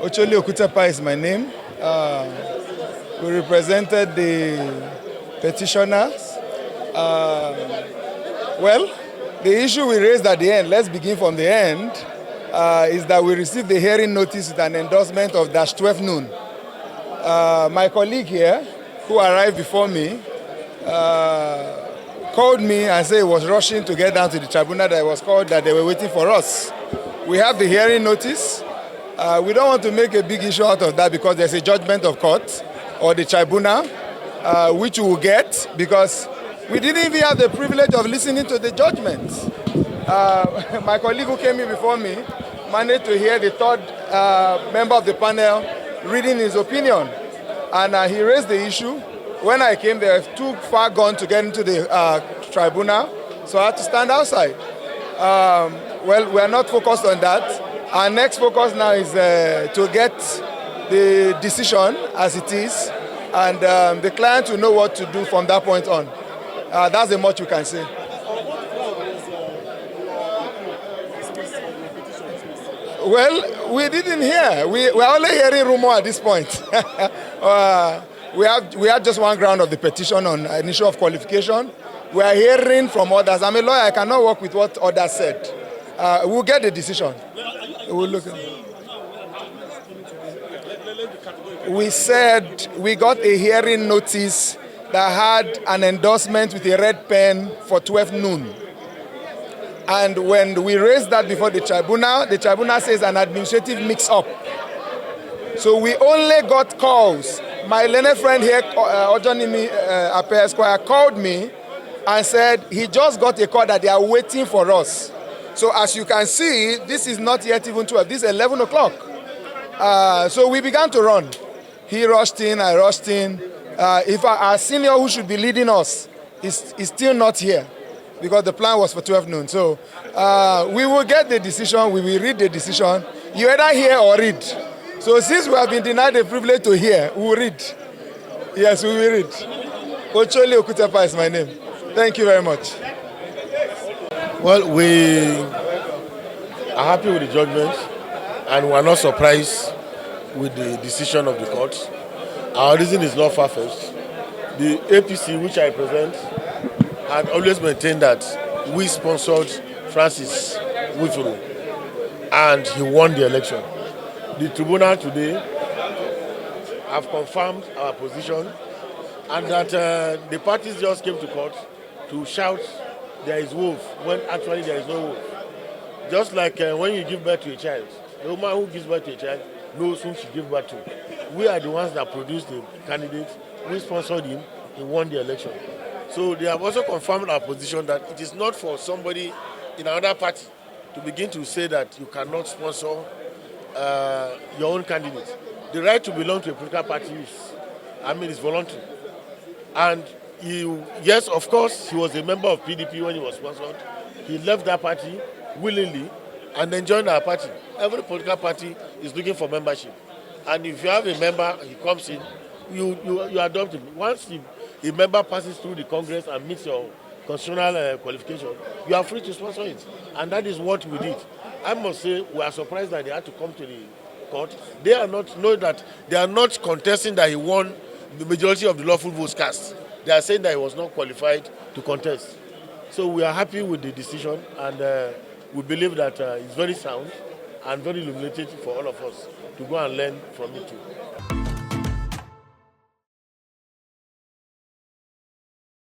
Ocholi Okutepa is my name. We represented the petitioners. Well, the issue we raised at the end, let's begin from the end, is that we received the hearing notice with an endorsement of -12 noon. My colleague here, who arrived before me, called me and said he was rushing to get down to the tribunal that was called, that they were waiting for us. We have the hearing notice. We don't want to make a big issue out of that because there's a judgment of court or the tribunal, which we will get because we didn't even have the privilege of listening to the judgment. My colleague who came in before me managed to hear the third member of the panel reading his opinion, and he raised the issue. When I came, they were too far gone to get into the tribunal, so I had to stand outside. Well, we are not focused on that. Our next focus now is to get the decision as it is, and the client will know what to do from that point on. That's the much we can say. Well, we didn't hear. We're only hearing rumor at this point. We have just one ground of the petition on an issue of qualification. We are hearing from others. I'm a lawyer. I cannot work with what others said. We'll get the decision. We'll look at it. We said we got a hearing notice that had an endorsement with a red pen for 12 noon. And when we raised that before the tribunal says an administrative mix-up. So we only got calls. My learned friend here, Ojonimi Ape Esquire, called me and said he just got a call that they are waiting for us. So as you can see, this is not yet even 12, this is 11 o'clock. So we began to run. He rushed in, I rushed in. If our senior who should be leading us is still not here because the plan was for 12 noon. So we will get the decision, we will read the decision. You either hear or read. So since we have been denied the privilege to hear, we will read. Yes, we will read. Ocholi Okutepa is my name. Thank you very much. Well, we are happy with the judgment and we are not surprised with the decision of the court. Our reason is not far-fetched. The APC, which I represent, had always maintained that we sponsored Francis Wifuru and he won the election. The tribunal today have confirmed our position and that the parties just came to court to shout there is wolf when actually there is no wolf. Just like when you give birth to a child, the woman who gives birth to a child knows whom she gives birth to. We are the ones that produced the candidate, we sponsored him, he won the election. So they have also confirmed our position that it is not for somebody in another party to begin to say that you cannot sponsor your own candidate. The right to belong to a political party is voluntary. And yes, of course, he was a member of PDP when he was sponsored. He left that party willingly and then joined our party. Every political party is looking for membership. And if you have a member, he comes in, you adopt him. Once a member passes through the Congress and meets your constitutional qualification, you are free to sponsor it. And that is what we did. I must say, we are surprised that they had to come to the court. They are not contesting that he won the majority of the lawful votes cast. They are saying that he was not qualified to contest. So we are happy with the decision and we believe that it's very sound and very illuminating for all of us to go and learn from it too.